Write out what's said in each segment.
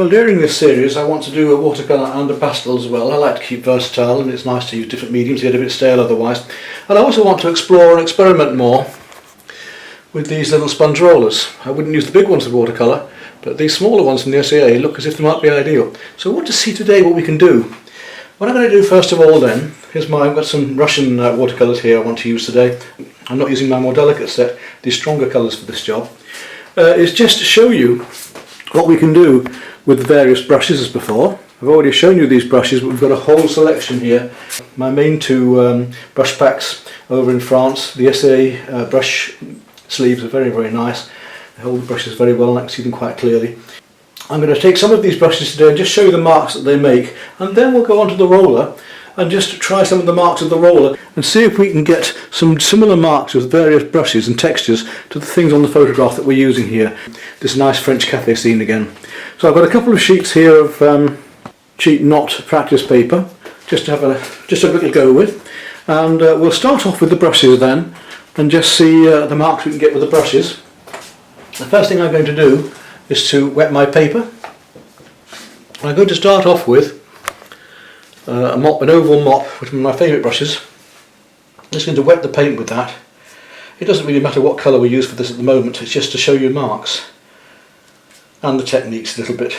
Well, during this series I want to do a watercolour and a pastel as well. I like to keep versatile, and it's nice to use different mediums to get a bit stale otherwise. And I also want to explore and experiment more with these little sponge rollers. I wouldn't use the big ones with watercolour, but these smaller ones from the SAA look as if they might be ideal. So I want to see today what we can do. What I'm going to do first of all then, I've got some Russian watercolours here I want to use today. I'm not using my more delicate set, these stronger colours for this job. Is just to show you what we can do with the various brushes as before. I've already shown you these brushes, but we've got a whole selection here. My main two brush packs over in France, the SAA brush sleeves are very, very nice. They hold the brushes very well and I can see them quite clearly. I'm going to take some of these brushes today and just show you the marks that they make, and then we'll go on to the roller and just try some of the marks of the roller and see if we can get some similar marks with various brushes and textures to the things on the photograph that we're using here. This nice French cafe scene again. So I've got a couple of sheets here of cheap knot practice paper just to have a little go with, and we'll start off with the brushes then and just see the marks we can get with the brushes. The first thing I'm going to do is to wet my paper. I'm going to start off with an oval mop, which is one of my favourite brushes. I'm just going to wet the paint with that. It doesn't really matter what colour we use for this at the moment, it's just to show you marks and the techniques a little bit.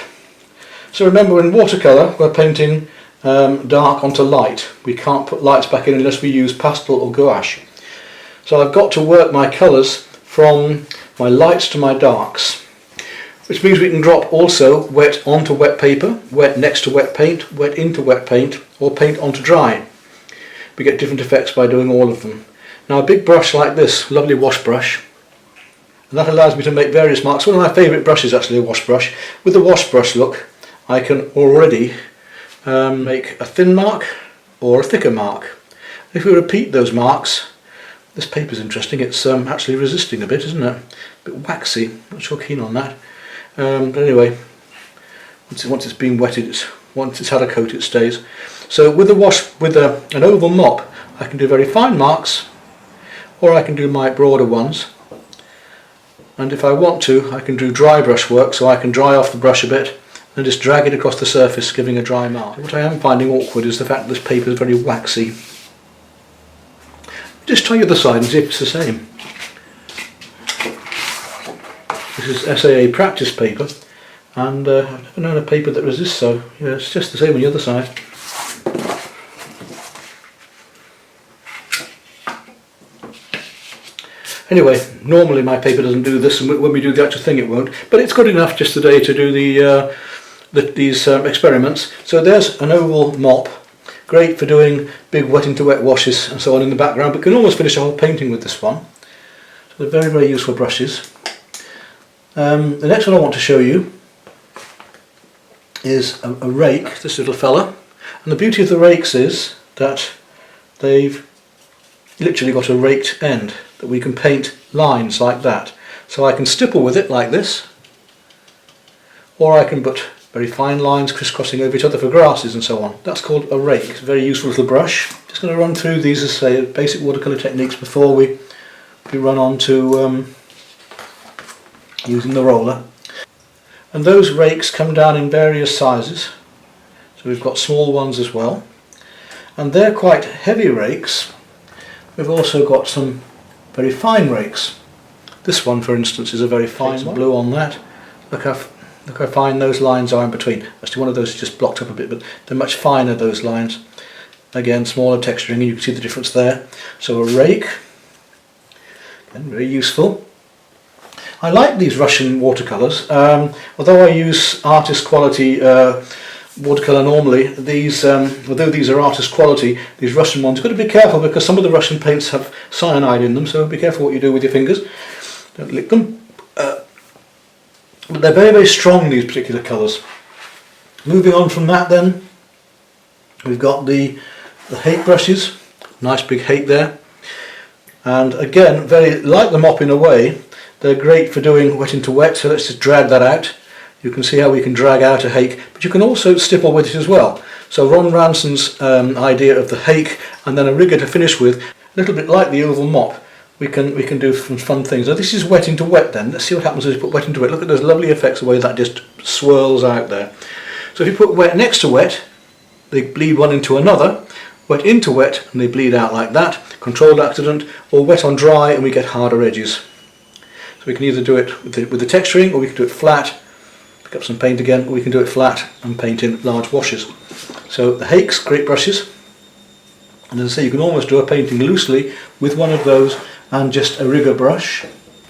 So remember, in watercolour we're painting dark onto light. We can't put lights back in unless we use pastel or gouache. So I've got to work my colours from my lights to my darks, which means we can drop also wet onto wet paper, wet next to wet paint, wet into wet paint, or paint onto dry. We get different effects by doing all of them. Now a big brush like this, lovely wash brush, and that allows me to make various marks. One of my favourite brushes actually, a wash brush. With the wash brush look, I can already make a thin mark or a thicker mark. If we repeat those marks, this paper's interesting, it's actually resisting a bit, isn't it? A bit waxy, not sure keen on that. But anyway, once it's been wetted, once it's had a coat, it stays. So with an oval mop, I can do very fine marks, or I can do my broader ones. And if I want to, I can do dry brush work, so I can dry off the brush a bit and just drag it across the surface, giving a dry mark. What I am finding awkward is the fact that this paper is very waxy. Just try the other side and see if it's the same. This is SAA practice paper, and I've never known a paper that resists so. Yeah, it's just the same on the other side. Anyway, normally my paper doesn't do this, and when we do the actual thing it won't, but it's good enough just today to do these experiments. So there's an oval mop, great for doing big wet into wet washes and so on in the background, but can almost finish a whole painting with this one. So they're very, very useful brushes. The next one I want to show you is a rake, this little fella, and the beauty of the rakes is that they've literally got a raked end that we can paint lines like that. So I can stipple with it like this, or I can put very fine lines crisscrossing over each other for grasses and so on. That's called a rake. It's a very useful little brush. Just going to run through these as say basic watercolour techniques before we run on to using the roller. And those rakes come down in various sizes, so we've got small ones as well, and they're quite heavy rakes. We've also got some very fine rakes. This one for instance is a very fine one. Blue on that. Look how fine those lines are in between. Actually one of those is just blocked up a bit, but they're much finer, those lines. Again, smaller texturing, and you can see the difference there. So a rake, again, very useful. I like these Russian watercolours, although I use artist quality watercolour normally, although these are artist quality, these Russian ones, you've got to be careful because some of the Russian paints have cyanide in them, so be careful what you do with your fingers, don't lick them. But they're very, very strong, these particular colours. Moving on from that then, we've got the hake brushes, nice big hake there, and again, very like the mop in a way. They're great for doing wet into wet, so let's just drag that out. You can see how we can drag out a hake, but you can also stipple with it as well. So Ron Ranson's idea of the hake and then a rigger to finish with, a little bit like the oval mop, we can do some fun things. Now this is wet into wet then. Let's see what happens as you put wet into wet. Look at those lovely effects, the way that just swirls out there. So if you put wet next to wet, they bleed one into another. Wet into wet and they bleed out like that. Controlled accident, or wet on dry and we get harder edges. So we can either do it with the texturing, or we can do it flat, pick up some paint again, or we can do it flat and paint in large washes. So the Hakes, great brushes. And as I say, you can almost do a painting loosely with one of those and just a rigger brush.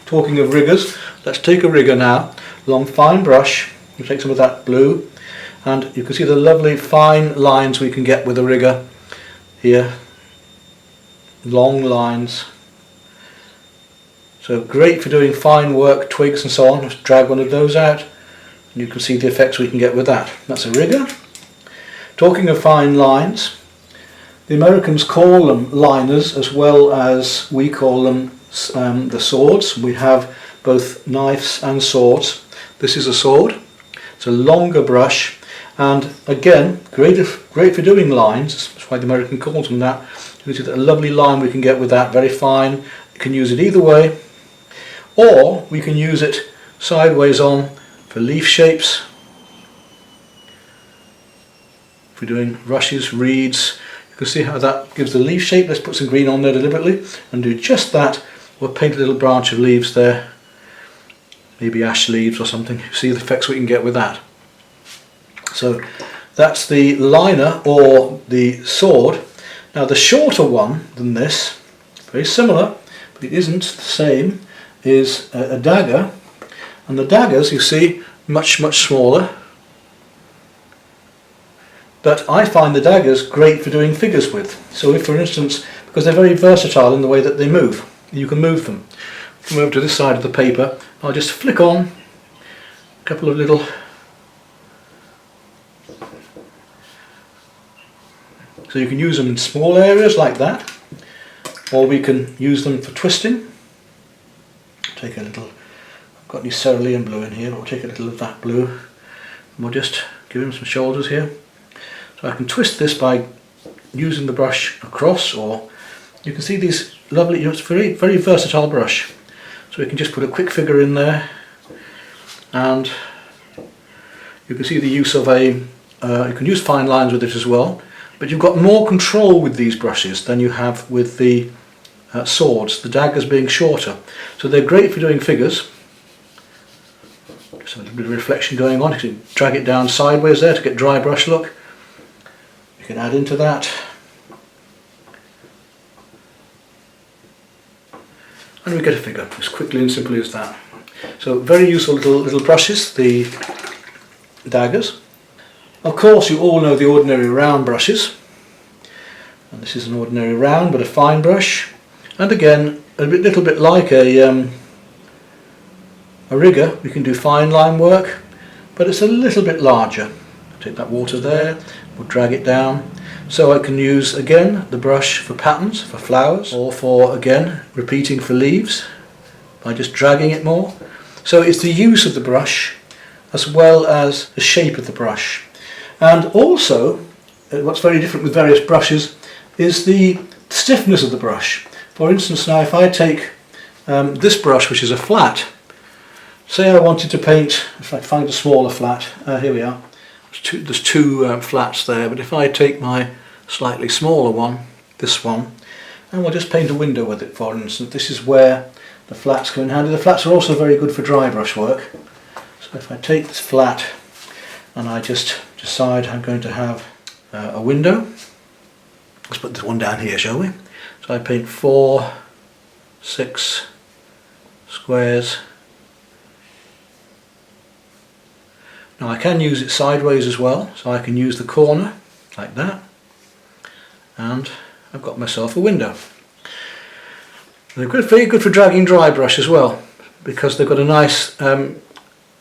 Talking of riggers, let's take a rigger now, long fine brush. You take some of that blue, and you can see the lovely fine lines we can get with a rigger here. Long lines. So great for doing fine work, twigs and so on. Just drag one of those out and you can see the effects we can get with that. That's a rigger. Talking of fine lines, the Americans call them liners as well as we call them the swords. We have both knives and swords. This is a sword. It's a longer brush, and again great for doing lines. That's why the American calls them that. You can see that a lovely line we can get with that, very fine. You can use it either way, or we can use it sideways on for leaf shapes. If we're doing rushes, reeds, you can see how that gives the leaf shape. Let's put some green on there deliberately and do just that. We'll paint a little branch of leaves there, maybe ash leaves or something. See the effects we can get with that. So that's the liner or the sword. Now the shorter one than this, very similar, but it isn't the same, is a dagger. And the daggers, you see, much smaller. But I find the daggers great for doing figures with. So if, for instance, because they're very versatile in the way that they move, you can move them. Come over to this side of the paper, I'll just flick on a couple of little so you can use them in small areas like that, or we can use them for twisting. Take a little, I've got any cerulean blue in here, but we'll take a little of that blue and we'll just give him some shoulders here. So I can twist this by using the brush across, or you can see these lovely, it's a very versatile brush. So we can just put a quick figure in there, and you can see the use of you can use fine lines with it as well, but you've got more control with these brushes than you have with the swords, the daggers being shorter. So they're great for doing figures. Just a little bit of reflection going on. You can drag it down sideways there to get dry brush look. You can add into that. And we get a figure as quickly and simply as that. So very useful little brushes, the daggers. Of course you all know the ordinary round brushes. And this is an ordinary round but a fine brush. And again, a little bit like a rigger, we can do fine line work, but it's a little bit larger. Take that water there, we'll drag it down. So I can use again the brush for patterns, for flowers, or for again repeating for leaves by just dragging it more. So it's the use of the brush as well as the shape of the brush. And also what's very different with various brushes is the stiffness of the brush. For instance, now if I take this brush, which is a flat, say I wanted to paint, if I find a smaller flat, here we are, there's two flats there, but if I take my slightly smaller one, this one, and we'll just paint a window with it, for instance. This is where the flats come in handy. The flats are also very good for dry brush work. So if I take this flat and I just decide I'm going to have a window, let's put this one down here, shall we? So I paint 4, 6 squares. Now I can use it sideways as well, so I can use the corner like that, and I've got myself a window. They're very good for dragging dry brush as well, because they've got a nice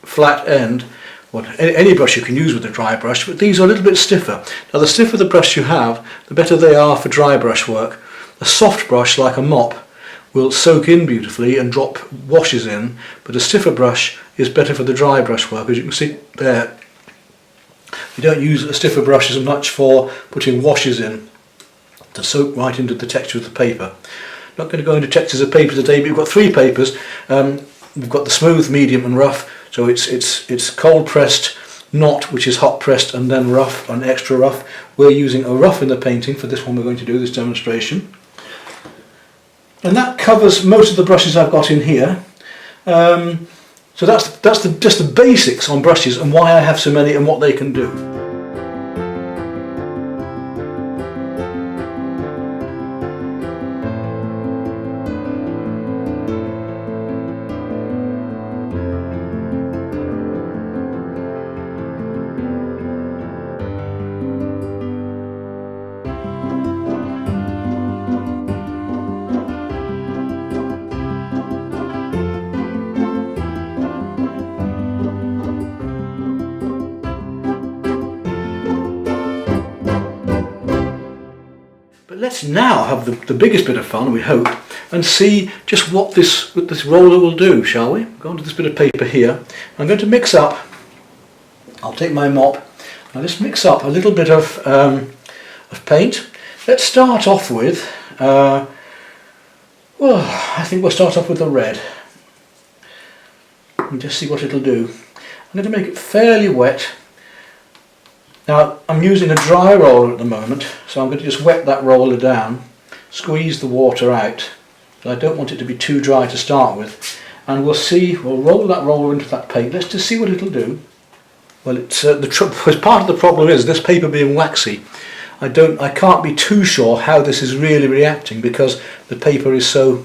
flat end. Well, any brush you can use with a dry brush, but these are a little bit stiffer. Now the stiffer the brush you have, the better they are for dry brush work. A soft brush like a mop will soak in beautifully and drop washes in, but a stiffer brush is better for the dry brush work. As you can see there, you don't use a stiffer brush as much for putting washes in to soak right into the texture of the paper. Not going to go into textures of paper today, but we've got three papers. We've got the smooth, medium and rough. So it's cold pressed, not, which is hot pressed, and then rough and extra rough. We're using a rough in the painting for this one we're going to do, this demonstration. And that covers most of the brushes I've got in here. So that's just the basics on brushes and why I have so many and what they can do. But let's now have the biggest bit of fun, we hope, and see just what this roller will do, shall we? Go on to this bit of paper here. I'm going to mix up, I'll take my mop, I'll just mix up a little bit of paint. Let's start off with, well, I think we'll start off with the red. And just see what it'll do. I'm going to make it fairly wet. Now I'm using a dry roller at the moment, so I'm going to just wet that roller down, squeeze the water out, but I don't want it to be too dry to start with. And we'll roll that roller into that paint. Let's just see what it'll do. Well, part of the problem is this paper being waxy. I can't be too sure how this is really reacting because the paper is so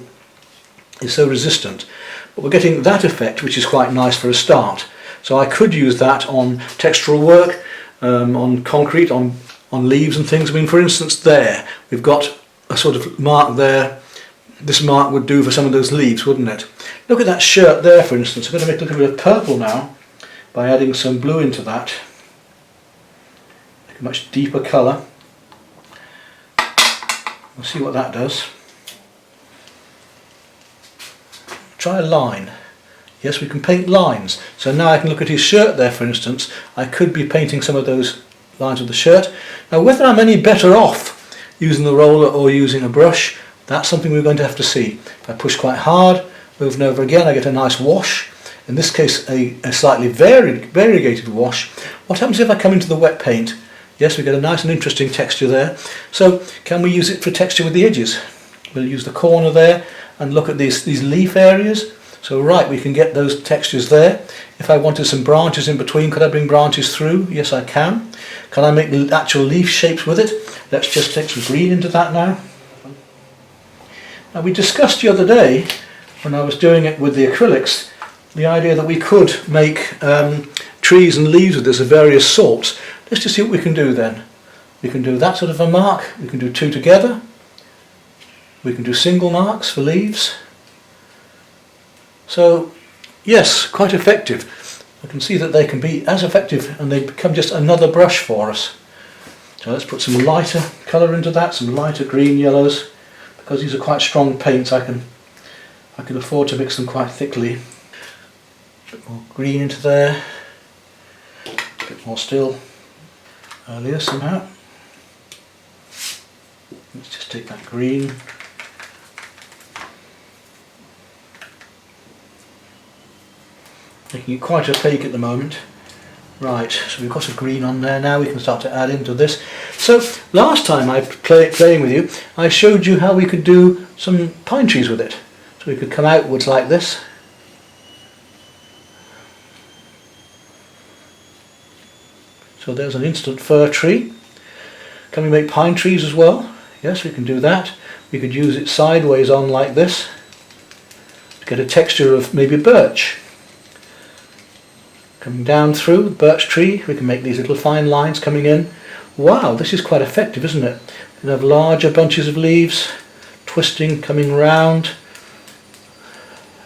resistant. But we're getting that effect, which is quite nice for a start. So I could use that on textural work. On concrete, on leaves and things. I mean, for instance, there we've got a sort of mark there. This mark would do for some of those leaves, wouldn't it? Look at that shirt there, for instance. I'm going to make a little bit of purple now by adding some blue into that. Make a much deeper colour. We'll see what that does. Try a line. Yes, we can paint lines. So now I can look at his shirt there, for instance. I could be painting some of those lines of the shirt. Now, whether I'm any better off using the roller or using a brush, that's something we're going to have to see. If I push quite hard, over and over again, I get a nice wash. In this case, a slightly variegated wash. What happens if I come into the wet paint? Yes, we get a nice and interesting texture there. So, can we use it for texture with the edges? We'll use the corner there and look at these leaf areas. So right, we can get those textures there. If I wanted some branches in between, could I bring branches through? Yes, I can. Can I make the actual leaf shapes with it? Let's just take some green into that now. Now we discussed the other day, when I was doing it with the acrylics, the idea that we could make trees and leaves with this of various sorts. Let's just see what we can do then. We can do that sort of a mark. We can do two together. We can do single marks for leaves. So, yes, quite effective. I can see that they can be as effective and they become just another brush for us. So let's put some lighter colour into that, some lighter green yellows. Because these are quite strong paints, I can afford to mix them quite thickly. A bit more green into there, a bit more still earlier somehow. Let's just take that green. Making it quite opaque at the moment. Right, so we've got a green on there now, we can start to add into this. So, last time I playing with you, I showed you how we could do some pine trees with it. So we could come outwards like this. So there's an instant fir tree. Can we make pine trees as well? Yes, we can do that. We could use it sideways on like this to get a texture of maybe birch. Coming down through the birch tree, we can make these little fine lines coming in. Wow, this is quite effective, isn't it? We can have larger bunches of leaves, twisting, coming round.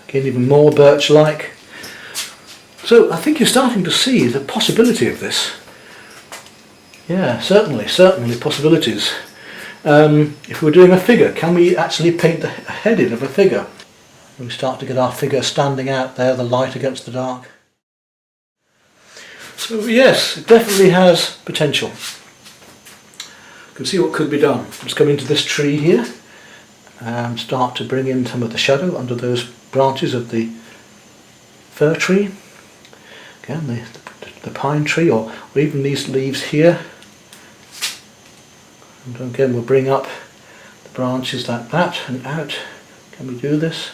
Again, even more birch-like. So I think you're starting to see the possibility of this. Yeah, certainly possibilities. If we're doing a figure, can we actually paint the head in of a figure? We start to get our figure standing out there, the light against the dark. So yes, it definitely has potential. You can see what could be done. Let's come into this tree here. start to bring in some of the shadow under those branches of the fir tree, again the pine tree, or even these leaves here. And again we'll bring up the branches like that and out. Can we do this?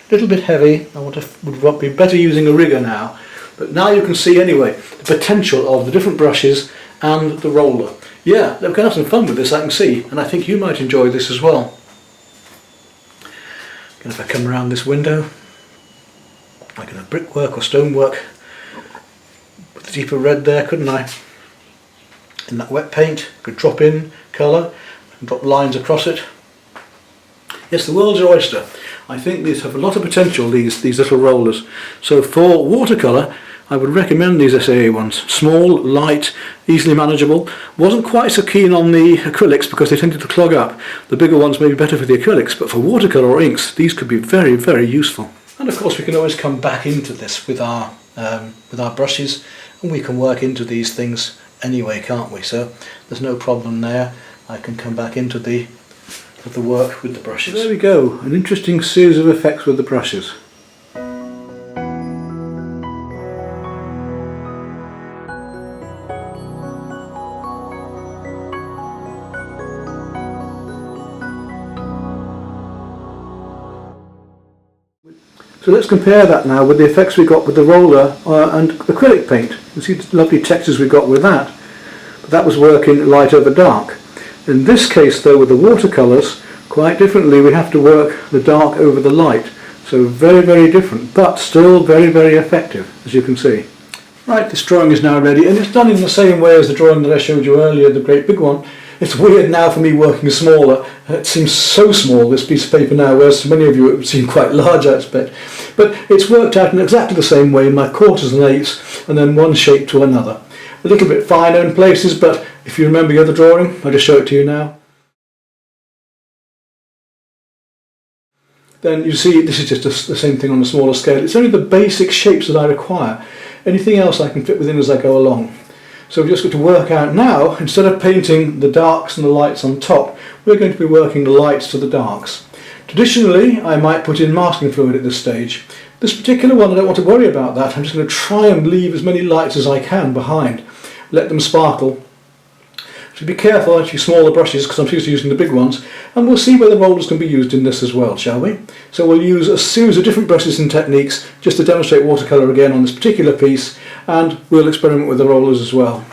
A little bit heavy. Would be better using a rigger now, but now you can see anyway the potential of the different brushes and the roller. Yeah, we can have some fun with this, I can see, and I think you might enjoy this as well. And if I come around this window, I could have brickwork or stonework with the deeper red there, couldn't I? In that wet paint, could drop in colour and drop lines across it. Yes, the world's your oyster. I think these have a lot of potential, these little rollers. So for watercolour, I would recommend these SAA ones. Small, light, easily manageable. Wasn't quite so keen on the acrylics because they tended to clog up. The bigger ones may be better for the acrylics, but for watercolour or inks, these could be very, very useful. And of course we can always come back into this with our brushes, and we can work into these things anyway, can't we? So there's no problem there. I can come back into the work with the brushes. There we go, an interesting series of effects with the brushes. So let's compare that now with the effects we got with the roller and acrylic paint. You see the lovely textures we got with that. But that was working light over dark. In this case though, with the watercolours, quite differently, we have to work the dark over the light. So very, very different, but still very, very effective, as you can see. Right, this drawing is now ready, and it's done in the same way as the drawing that I showed you earlier, the great big one. It's weird now for me working smaller. It seems so small, this piece of paper now, whereas to many of you it would seem quite large, I expect. But it's worked out in exactly the same way, my quarters and eighths, and then one shape to another. A little bit finer in places, but if you remember the other drawing, I'll just show it to you now. Then you see this is just the same thing on a smaller scale. It's only the basic shapes that I require. Anything else I can fit within as I go along. So we've just got to work out now, instead of painting the darks and the lights on top, we're going to be working the lights to the darks. Traditionally, I might put in masking fluid at this stage. This particular one, I don't want to worry about that. I'm just going to try and leave as many lights as I can behind. Let them sparkle. So be careful actually smaller brushes, because I'm used to using the big ones, and we'll see whether rollers can be used in this as well, shall we? So we'll use a series of different brushes and techniques just to demonstrate watercolour again on this particular piece, and we'll experiment with the rollers as well.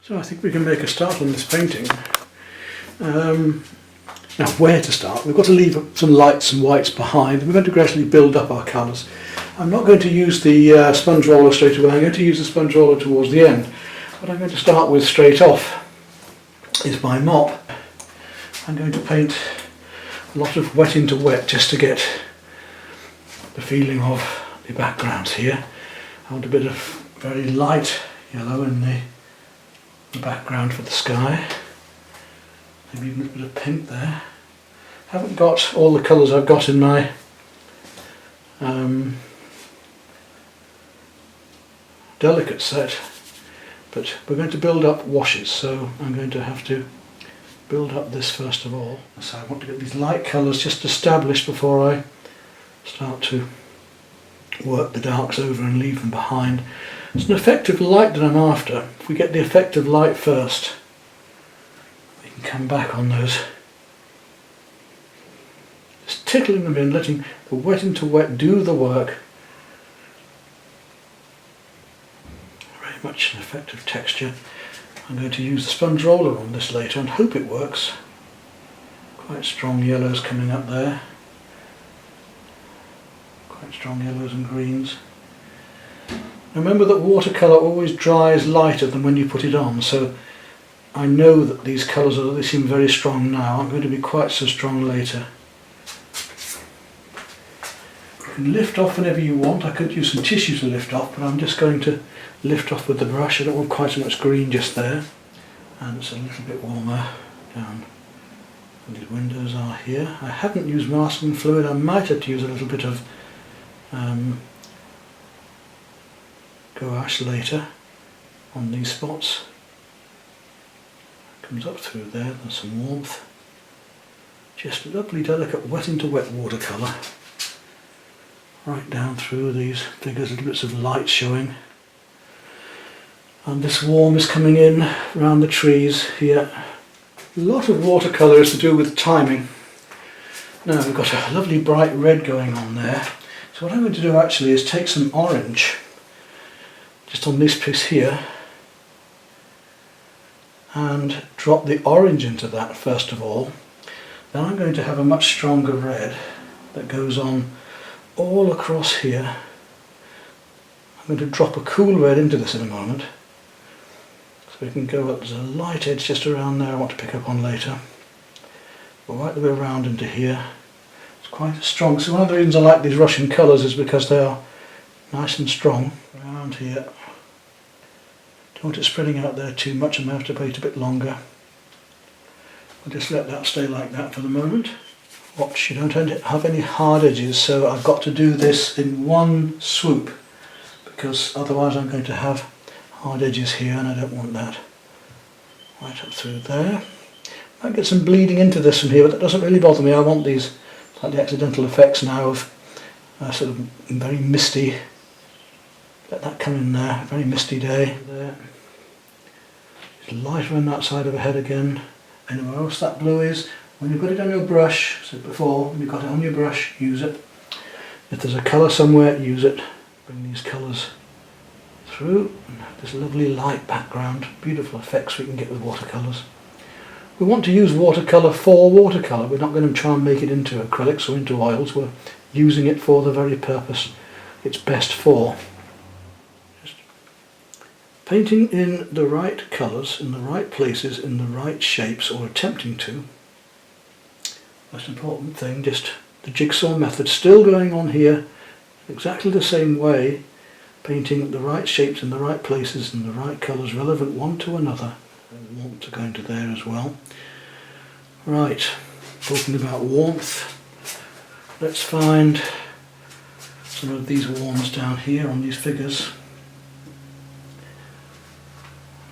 So I think we can make a start on this painting. Now where to start? We've got to leave some lights and whites behind, and we're going to gradually build up our colours. I'm not going to use the sponge roller straight away. I'm going to use the sponge roller towards the end. What I'm going to start with straight off is my mop. I'm going to paint a lot of wet into wet just to get the feeling of the backgrounds here. I want a bit of very light yellow in the background for the sky. Maybe even a bit of pink there. Haven't got all the colours I've got in my delicate set, but we're going to build up washes, so I'm going to have to build up this first of all. So I want to get these light colours just established before I start to work the darks over and leave them behind. It's an effective light that I'm after. If we get the effective light first, we can come back on those. Just tickling them in, letting the wet into wet do the work. Very much an effective texture. I'm going to use the sponge roller on this later and hope it works. Quite strong yellows coming up there. Quite strong yellows and greens. Remember that watercolour always dries lighter than when you put it on, so I know that these colours they seem very strong now, aren't going to be quite so strong later. You can lift off whenever you want. I could use some tissue to lift off, but I'm just going to lift off with the brush. I don't want quite so much green just there. And it's a little bit warmer down where these windows are here. I haven't used masking fluid. I might have to use a little bit of gouache later on these spots. comes up through there, there's some warmth. Just lovely, delicate wet into wet watercolour. Right down through these figures, little bits of light showing. And this warm is coming in around the trees here. A lot of watercolour is to do with timing. Now we've got a lovely bright red going on there. So what I'm going to do actually is take some orange, just on this piece here, and drop the orange into that first of all. Then I'm going to have a much stronger red that goes on all across here. I'm going to drop a cool red into this in a moment. So we can go up, there's a light edge just around there I want to pick up on later. But right the way around into here. It's quite strong. So one of the reasons I like these Russian colours is because they are nice and strong. Around here. Don't want it spreading out there too much, I may have to wait a bit longer. I'll just let that stay like that for the moment. Watch, you don't have any hard edges, so I've got to do this in one swoop because otherwise I'm going to have hard edges here and I don't want that. Right up through there. Might get some bleeding into this from here, but that doesn't really bother me. I want these slightly accidental effects now of sort of very misty. Let that come in there, very misty day. There. It's lighter on that side of the head again. Anywhere else that blue is, when you've got it on your brush, I said before, when you've got it on your brush, use it. If there's a colour somewhere, use it. Bring these colours through, and have this lovely light background, beautiful effects we can get with watercolours. We want to use watercolour for watercolour, we're not going to try and make it into acrylics or into oils, we're using it for the very purpose it's best for. Just painting in the right colours, in the right places, in the right shapes, or attempting to. Most important thing, just the jigsaw method still going on here, exactly the same way, painting the right shapes in the right places and the right colours relevant one to another. And warmth to go into there as well. Right, talking about warmth, let's find some of these warms down here on these figures.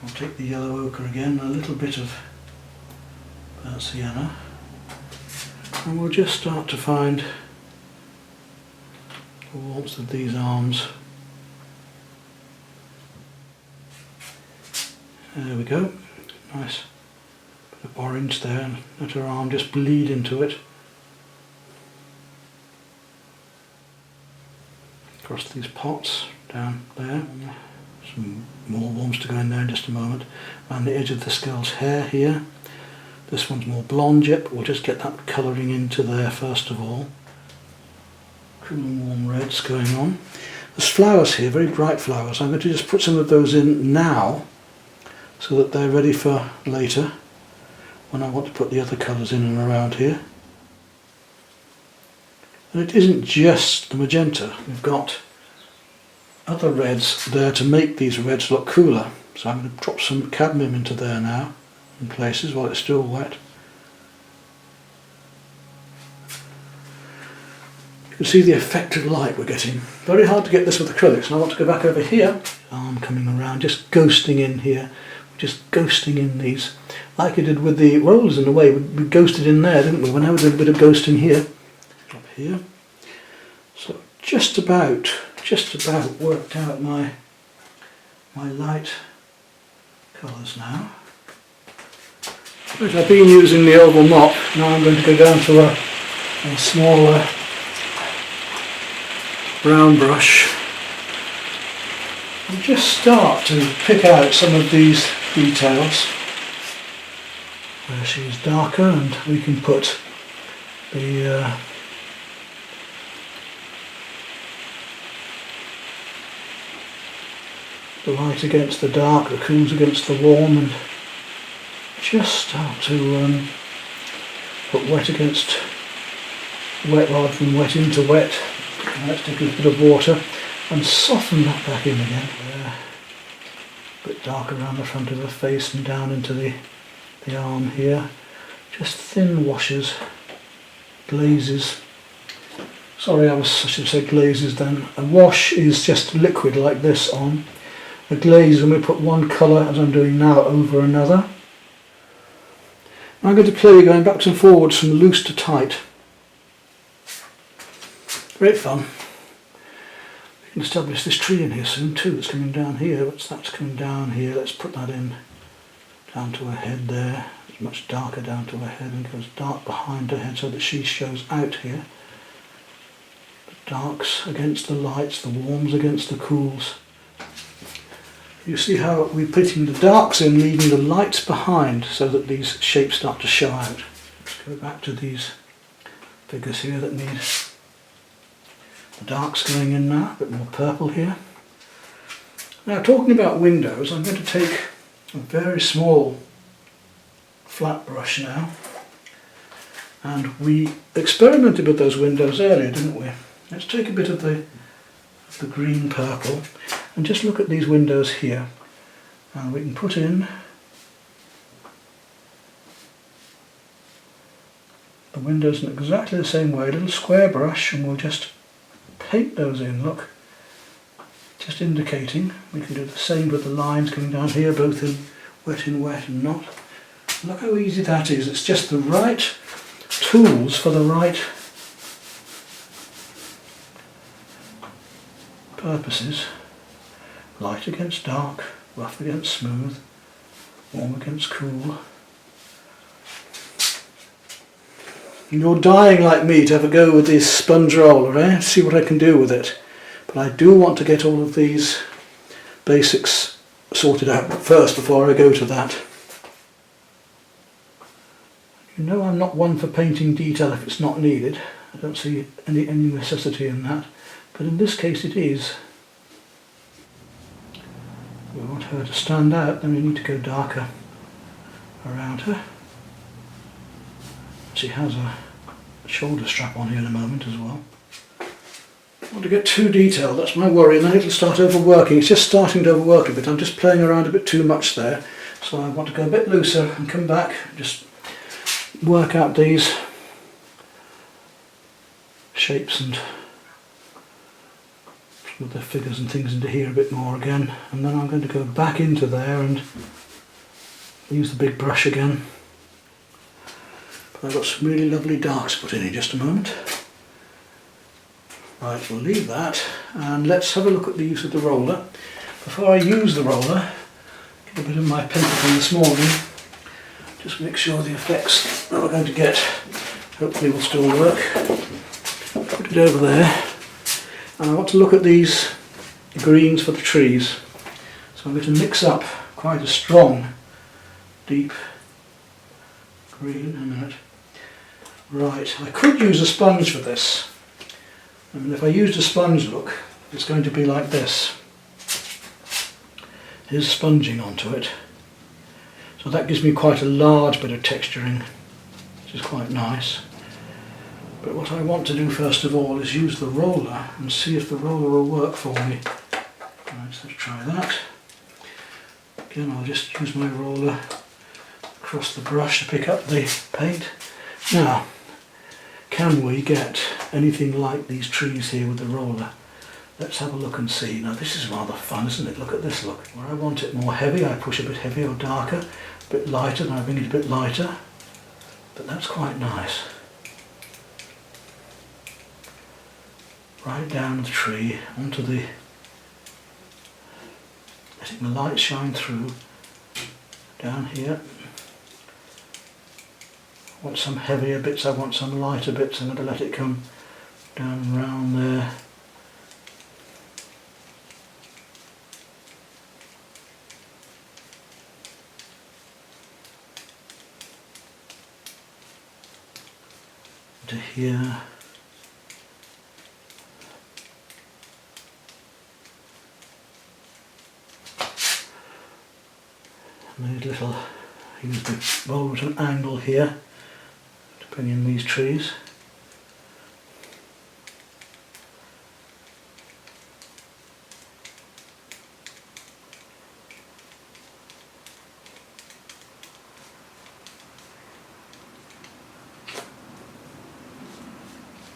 I'll take the yellow ochre again, a little bit of burnt sienna, and we'll just start to find the warmth of these arms. There we go, nice bit of orange there, and let her arm just bleed into it. Across these pots, down there. Some more warms to go in there in just a moment. Around the edge of this girl's hair here. This one's more blonde yet, but we'll just get that colouring into there first of all. Cool and warm reds going on. There's flowers here, very bright flowers. I'm going to just put some of those in now, so that they're ready for later, when I want to put the other colours in and around here. And it isn't just the magenta, we've got other reds there to make these reds look cooler. So I'm going to drop some cadmium into there now, in places while it's still wet. You can see the effect of light we're getting. Very hard to get this with acrylics, and I want to go back over here. Arm coming around, just ghosting in here. Just ghosting in these, like I did with the rollers in a way. We ghosted in there, didn't we? Well, now we did a bit of ghosting here. Drop here. So just about worked out my light colours now. Right, I've been using the oval mop. Now I'm going to go down to a smaller brown brush and just start to pick out some of these details where she's darker, and we can put the light against the dark, the cools against the warm, and just start to put wet against wet rather than wet into wet. Let's take a bit of water and soften that back in again. A bit darker around the front of the face and down into the arm here. Just thin washes, glazes. Sorry, I should say glazes then. A wash is just liquid like this on. A glaze when we put one colour, as I'm doing now, over another. I'm going to play going backwards and forwards from loose to tight. Great fun. We can establish this tree in here soon too. It's coming down here. That's coming down here. Let's put that in down to her head there. It's much darker down to her head and goes dark behind her head so that she shows out here. The darks against the lights, the warms against the cools. You see how we're putting the darks in, leaving the lights behind so that these shapes start to show out. Let's go back to these figures here that need the darks going in now, a bit more purple here. Now, talking about windows, I'm going to take a very small flat brush now, and we experimented with those windows earlier, didn't we? Let's take a bit of the green purple and just look at these windows here, and we can put in the windows in exactly the same way, a little square brush, and we'll just paint those in, look, just indicating. We can do the same with the lines coming down here, both in wet and not. Look how easy that is. It's just the right tools for the right purposes. Light against dark, rough against smooth, warm against cool. You're dying like me to have a go with this sponge roller, eh? See what I can do with it. But I do want to get all of these basics sorted out first before I go to that. You know, I'm not one for painting detail if it's not needed. I don't see any necessity in that. But in this case it is. We want her to stand out, then we need to go darker around her. She has a shoulder strap on here in a moment as well. I don't want to get too detailed, that's my worry, and then it'll start overworking. It's just starting to overwork a bit. I'm just playing around a bit too much there. So I want to go a bit looser and come back, just work out these shapes and with the figures and things into here a bit more again, and then I'm going to go back into there and use the big brush again. But I've got some really lovely darks put in just a moment. Right, we'll leave that and let's have a look at the use of the roller. Before I use the roller, get a bit of my pencil from this morning, just make sure the effects that we're going to get hopefully will still work. Put it over there. And I want to look at these greens for the trees. So I'm going to mix up quite a strong, deep green. A minute. Right, I could use a sponge for this. I mean, if I used a sponge, look, it's going to be like this. Here's sponging onto it. So that gives me quite a large bit of texturing, which is quite nice. But what I want to do first of all is use the roller and see if the roller will work for me. Right, so let's try that. Again, I'll just use my roller across the brush to pick up the paint. Now, can we get anything like these trees here with the roller? Let's have a look and see. Now this is rather fun, isn't it? Look at this, look. Where I want it more heavy, I push a bit heavier or darker. A bit lighter, then I bring it a bit lighter. But that's quite nice. Right down the tree, onto the, letting the light shine through, down here. I want some heavier bits, I want some lighter bits, I'm going to let it come down and round there. To here. Made little, use the roller at an angle here to bring in these trees.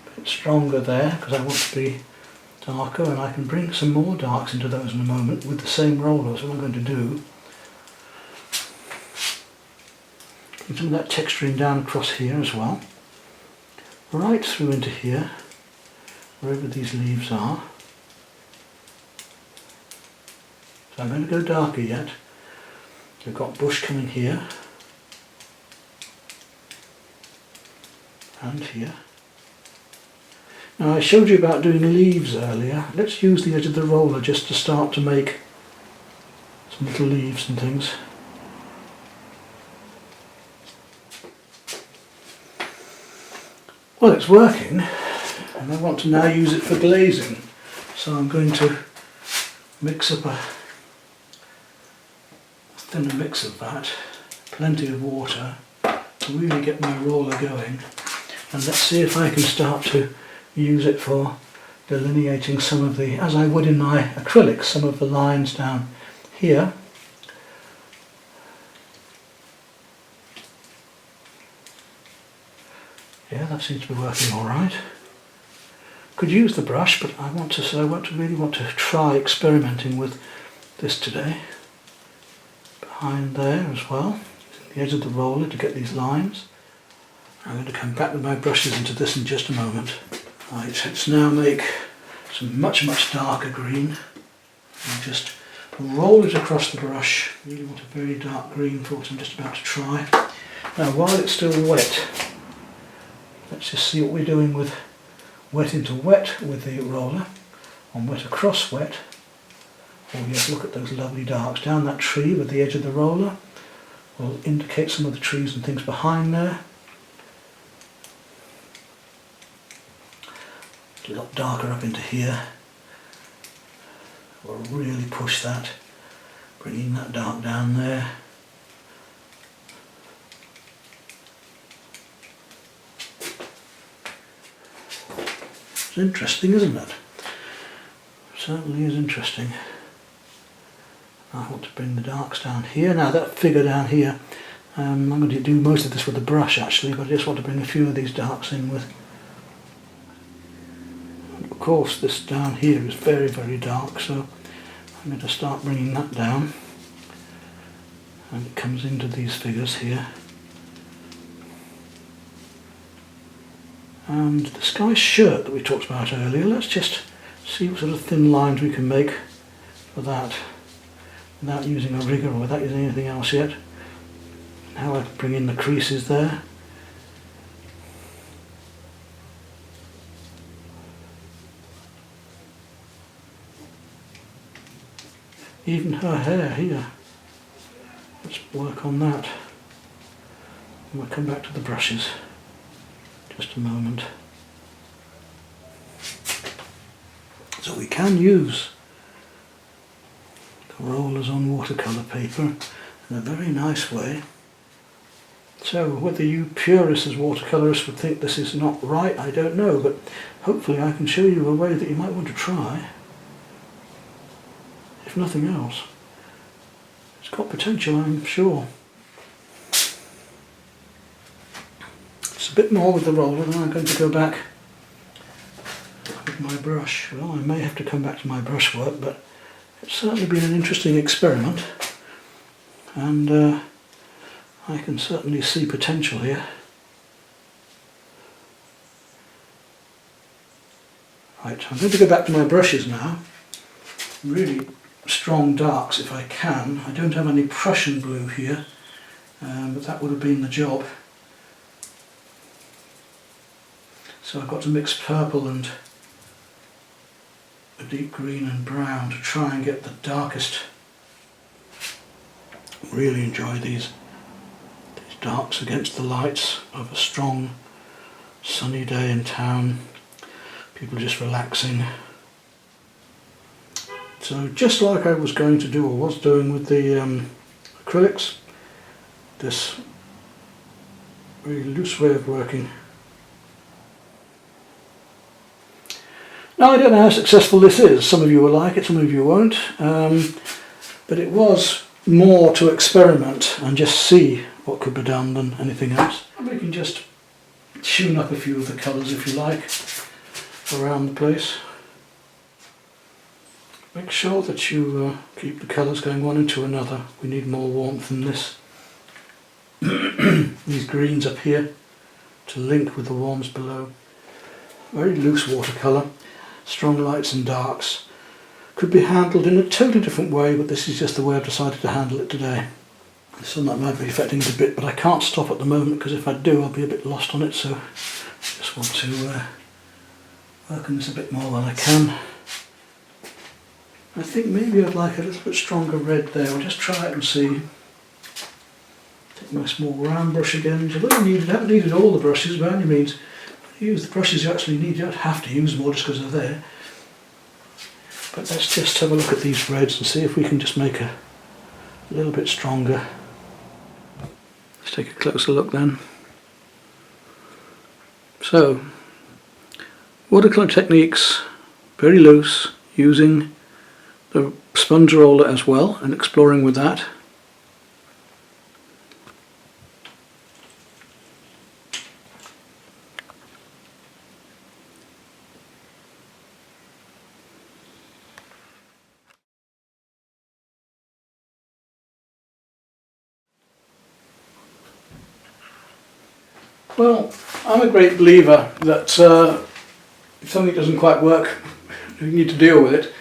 A bit stronger there because I want to be darker, and I can bring some more darks into those in a moment with the same roller. So what I'm going to do, And some of that texturing down across here as well. Right through into here, wherever these leaves are. So I'm going to go darker yet. We've got bush coming here. And here. Now I showed you about doing leaves earlier. Let's use the edge of the roller just to start to make some little leaves and things. Well, it's working, and I want to now use it for glazing. So I'm going to mix up a thinner mix of that, plenty of water to really get my roller going. And let's see if I can start to use it for delineating some of the, as I would in my acrylics, some of the lines down here. Yeah, that seems to be working all right. Could use the brush, but I really want to try experimenting with this today. Behind there as well, the edge of the roller to get these lines. I'm going to come back with my brushes into this in just a moment. Right, let's now make some much darker green and just roll it across the brush. Really want a very dark green for what I'm just about to try. Now while it's still wet, let's just see what we're doing with wet into wet with the roller, on wet across wet. Oh yes, look at those lovely darks down that tree with the edge of the roller. Will indicate some of the trees and things behind there. A lot darker up into here. We'll really push that, bringing that dark down there. It's interesting, isn't it? Certainly is interesting. I want to bring the darks down here. Now that figure down here, I'm going to do most of this with a brush actually, but I just want to bring a few of these darks in with. And of course this down here is very dark, so I'm going to start bringing that down. And it comes into these figures here. And the sky shirt that we talked about earlier, let's just see what sort of thin lines we can make for that without using a rigger or without using anything else yet. Now I can bring in the creases there. Even her hair here. Let's work on that. And we'll come back to the brushes. Just a moment. So we can use the rollers on watercolour paper in a very nice way. So whether you purists as watercolourists would think this is not right, I don't know, but hopefully I can show you a way that you might want to try. If nothing else. It's got potential, I'm sure. It's a bit more with the roller, then I'm going to go back with my brush. Well, I may have to come back to my brushwork, but it's certainly been an interesting experiment, and I can certainly see potential here. Right, I'm going to go back to my brushes now. Really strong darks if I can. I don't have any Prussian blue here, but that would have been the job. So I've got to mix purple and a deep green and brown to try and get the darkest. Really enjoy these darks against the lights of a strong sunny day in town. People just relaxing. So just like I was going to do or was doing with the acrylics, this very loose way of working. Now I don't know how successful this is. Some of you will like it, some of you won't. But it was more to experiment and just see what could be done than anything else. And we can just tune up a few of the colours if you like around the place. Make sure that you keep the colours going one into another. We need more warmth than this. these greens up here to link with the warms below. Very loose watercolour, strong lights and darks. Could be handled in a totally different way, but this is just the way I've decided to handle it today. The sunlight might be affecting it a bit, but I can't stop at the moment because if I do I'll be a bit lost on it, so I just want to work on this a bit more while I can. I think maybe I'd like a little bit stronger red there. I'll just try it and see. Take my small round brush again. You haven't needed all the brushes by any means. When you use the brushes you actually need, you don't have to use more just because they're there. But let's just have a look at these reds and see if we can just make a little bit stronger. Let's take a closer look then. So, watercolour techniques, very loose, using the sponge roller as well and exploring with that. Well, I'm a great believer that if something doesn't quite work, you need to deal with it.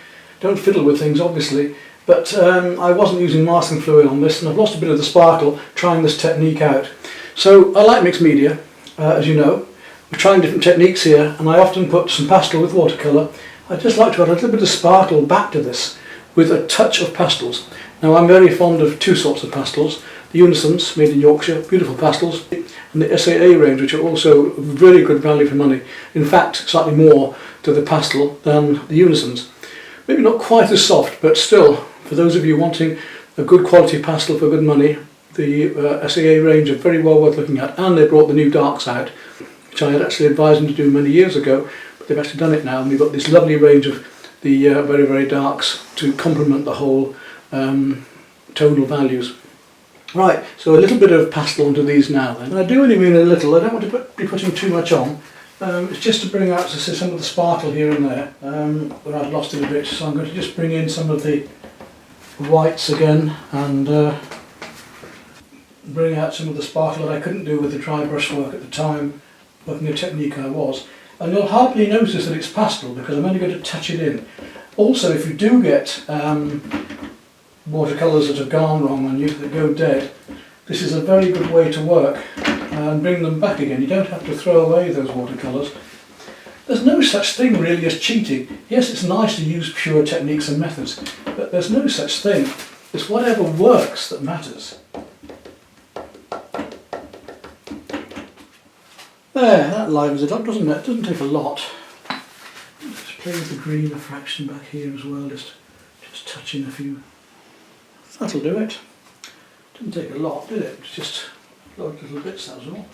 Don't fiddle with things, obviously, but I wasn't using masking fluid on this and I've lost a bit of the sparkle trying this technique out. So I like mixed media, as you know. We're trying different techniques here and I often put some pastel with watercolour. I'd just like to add a little bit of sparkle back to this with a touch of pastels. Now I'm very fond of two sorts of pastels. The Unisons, made in Yorkshire, beautiful pastels, and the SAA range, which are also very good value for money. In fact, slightly more to the pastel than the Unisons. Maybe not quite as soft, but still, for those of you wanting a good quality pastel for good money, the SAA range are very well worth looking at, and they brought the new darks out, which I had actually advised them to do many years ago, but they've actually done it now, and we've got this lovely range of the very, very darks to complement the whole tonal values. Right, so a little bit of pastel onto these now then. And I do only mean a little, I don't want to be putting too much on. It's just to bring out some of the sparkle here and there, where I've lost it a bit, so I'm going to just bring in some of the whites again and bring out some of the sparkle that I couldn't do with the dry brush work at the time, working the technique I was. And you'll hardly notice that it's pastel because I'm only going to touch it in. Also, if you do get watercolours that have gone wrong on you, that go dead, this is a very good way to work and bring them back again. You don't have to throw away those watercolours. There's no such thing really as cheating. Yes, it's nice to use pure techniques and methods, but there's no such thing. It's whatever works that matters. There, that livens it up, doesn't it? It doesn't take a lot. Just play with the green a fraction back here as well, just touching a few. That'll do it. Didn't take a lot, did it? It's just a lot of little bits, that was all.